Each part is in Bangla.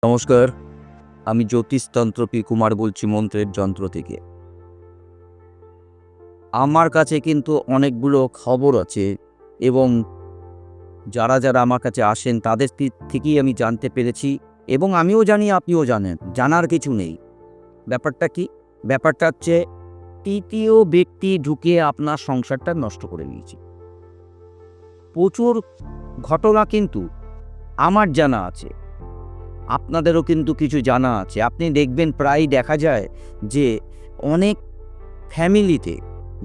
নমস্কার, আমি জ্যোতিষতন্ত্র পি কুমার বলছি মন্ত্রের যন্ত্র থেকে। আমার কাছে কিন্তু অনেকগুলো খবর আছে এবং যারা আমার কাছে আসেন তাদের থেকেই আমি জানতে পেরেছি এবং আমিও জানি আপনিও জানেন। জানার কিছু নেই। ব্যাপারটা কি? ব্যাপারটা হচ্ছে তৃতীয় ব্যক্তি ঢুকে আপনার সংসারটা নষ্ট করে দিয়েছে। প্রচুর ঘটনা কিন্তু আমার জানা আছে। আপনাদেরও কিন্তু কিছু জানা আছে। আপনি দেখবেন প্রায়ই দেখা যায় যে অনেক ফ্যামিলিতে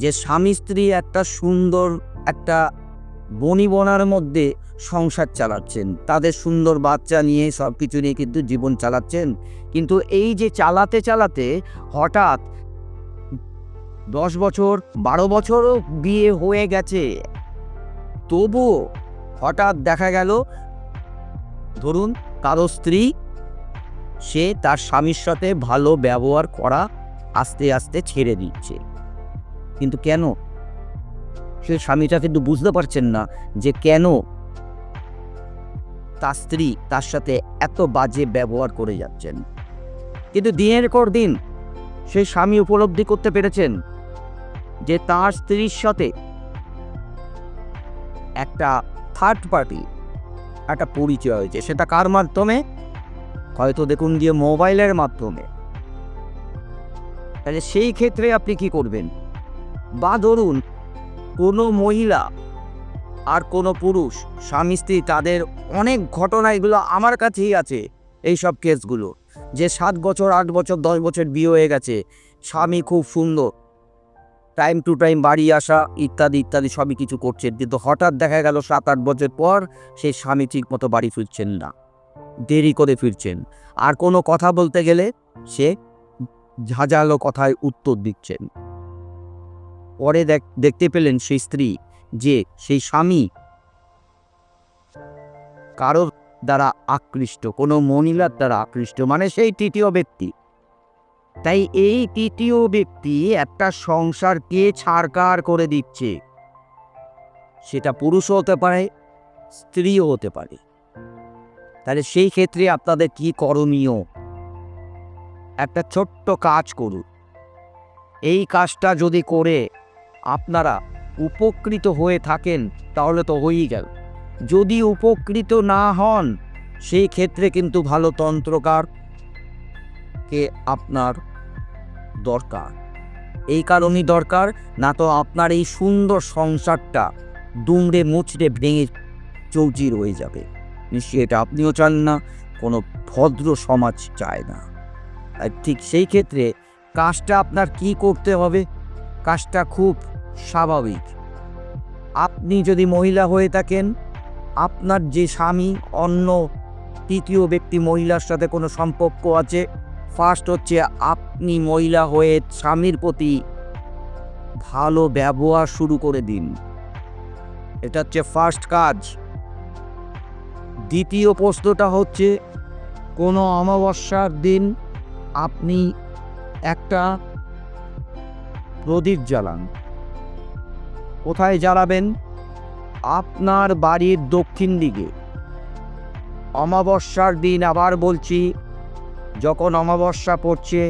যে স্বামী স্ত্রী একটা সুন্দর একটা বনিবনার মধ্যে সংসার চালাচ্ছেন, তাদের সুন্দর বাচ্চা নিয়ে সব কিছু নিয়ে কিন্তু জীবন চালাচ্ছেন। কিন্তু এই যে চালাতে চালাতে হঠাৎ 10 বছর 12 বছরও বিয়ে হয়ে গেছে, তবুও হঠাৎ দেখা গেল ধরুন কারো স্ত্রী সে তার স্বামীর সাথে ভালো ব্যবহার করা আস্তে আস্তে ছেড়ে দিচ্ছে। কিন্তু কেন? সে স্বামীটা কিন্তু বুঝতে পারছেন না যে কেন তার স্ত্রী তার সাথে এত বাজে ব্যবহার করে যাচ্ছেন। কিন্তু দিনের পর দিন সেই স্বামী উপলব্ধি করতে পেরেছেন যে তার স্ত্রীর সাথে একটা থার্ড পার্টি একটা পরিচয় হয়েছে। সেটা কার মাধ্যমে? হয়তো দেখুন গিয়ে মোবাইলের মাধ্যমে। তাহলে সেই ক্ষেত্রে আপনি কি করবেন? বা ধরুন কোনো মহিলা আর কোনো পুরুষ স্বামী স্ত্রী তাদের অনেক ঘটনা, এগুলো আমার কাছেই আছে এইসব কেসগুলো, যে 7 বছর 8 বছর 10 বছর বিয়ে হয়ে গেছে, স্বামী খুব সুন্দর, টাইম টু টাইম বাড়ি আসা ইত্যাদি ইত্যাদি সবই কিছু করছেন, কিন্তু হঠাৎ দেখা গেল 7-8 বছর পর সেই স্বামী ঠিক মতো বাড়ি ফিরছেন না, দেরি করে ফিরছেন। আর কোনো কথা বলতে গেলে সে ঝাঁঝালো কথায় উত্তর দিচ্ছেন। পরে দেখতে পেলেন সেই স্ত্রী যে সেই স্বামী কারোর দ্বারা আকৃষ্ট, কোনো মহিলার দ্বারা আকৃষ্ট, মানে সেই তৃতীয় ব্যক্তি। তাই এই তৃতীয় ব্যক্তি একটা সংসারকে ছারখার করে দিচ্ছে। সেটা পুরুষও হতে পারে, স্ত্রীও হতে পারে। তাহলে সেই ক্ষেত্রে আপনাদের কি করণীয়? একটা ছোট্ট কাজ করুন। এই কাজটা যদি করে আপনারা উপকৃত হয়ে থাকেন তাহলে তো হয়েই গেল। যদি উপকৃত না হন সেই ক্ষেত্রে কিন্তু ভালো তন্ত্রকারকে আপনার দরকার। এই কারণেই দরকার, না তো আপনার এই সুন্দর সংসারটা দুমড়ে মুচড়ে ভেঙে চৌচির হয়ে যাবে। নিশ্চয়ই এটা আপনিও চান না, কোনো ভদ্র সমাজ চায় না। আর ঠিক সেই ক্ষেত্রে কাজটা আপনার কি করতে হবে? কাজটা খুব স্বাভাবিক। আপনি যদি মহিলা হয়ে থাকেন, আপনার যে স্বামী অন্য তৃতীয় ব্যক্তি মহিলার সাথে কোনো সম্পর্ক আছে, ফার্স্ট হচ্ছে আপনি মহিলা হয়ে স্বামীর প্রতি ভালো ব্যবহার শুরু করে দিন। এটা হচ্ছে ফার্স্ট কাজ। দ্বিতীয় প্রশ্নটা হচ্ছে কোনো অমাবস্যার দিন আপনি একটা প্রদীপ জ্বালান। কোথায় জ্বালাবেন? আপনার বাড়ির দক্ষিণ দিকে। অমাবস্যার দিন, আবার বলছি, যখন অমাবস্যা পড়ছে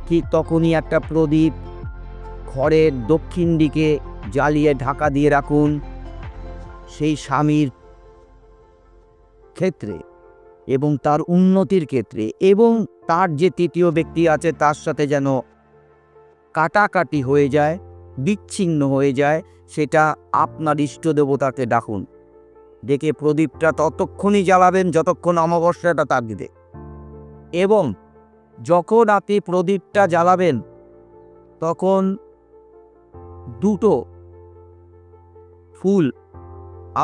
ঠিক তখনই একটা প্রদীপ ঘরের দক্ষিণ দিকে জ্বালিয়ে ঢাকা দিয়ে রাখুন। সেই স্বামীর ক্ষেত্রে এবং তার উন্নতির ক্ষেত্রে এবং তার যে তৃতীয় ব্যক্তি আছে তার সাথে যেন কাটাকাটি হয়ে যায়, বিচ্ছিন্ন হয়ে যায়, সেটা আপনার ইষ্ট দেবতাকে ডাকুন। ডেকে প্রদীপটা ততক্ষণই জ্বালাবেন যতক্ষণ অমাবস্যাটা থাকবে। এবং যখন আপনি প্রদীপটা জ্বালাবেন তখন 2টো ফুল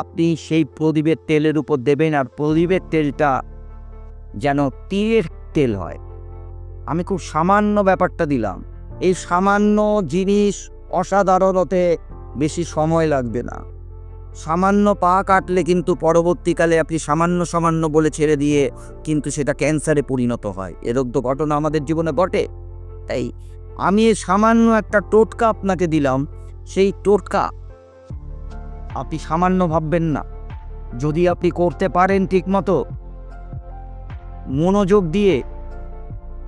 আপনি সেই প্রদীপের তেলের উপর দেবেন, আর প্রদীপের তেলটা যেন তিলের তেল হয়। আমি খুব সামান্য ব্যাপারটা দিলাম। এই সামান্য জিনিস অসাধারণ হতে বেশি সময় লাগবে না। সামান্য পা কাটলে কিন্তু পরবর্তীকালে আপনি সামান্য বলে ছেড়ে দিয়ে কিন্তু সেটা ক্যান্সারে পরিণত হয়। এরকম তো ঘটনা আমাদের জীবনে ঘটে। তাই আমি এই সামান্য একটা টোটকা আপনাকে দিলাম, সেই টোটকা আপনি সামান্য ভাববেন না। যদি আপনি করতে পারেন ঠিকমতো, মনোযোগ দিয়ে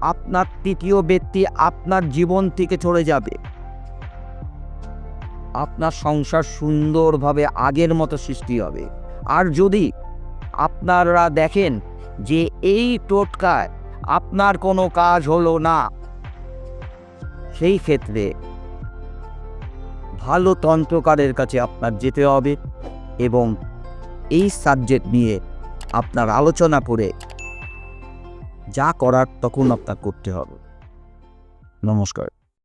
আপনার তৃতীয় ব্যক্তি আপনার জীবন থেকে চলে যাবে। আপনার সংসার সুন্দরভাবে আগের মতো সৃষ্টি হবে। আর যদি আপনারা দেখেন যে এই টোটকায় আপনার কোনো কাজ হলো না, সেই ক্ষেত্রে ভালো তন্ত্রকারের কাছে আপনার যেতে হবে এবং এই সাবজেক্ট নিয়ে আপনার আলোচনা করে যা করার তখন আপনার করতে হবে। নমস্কার।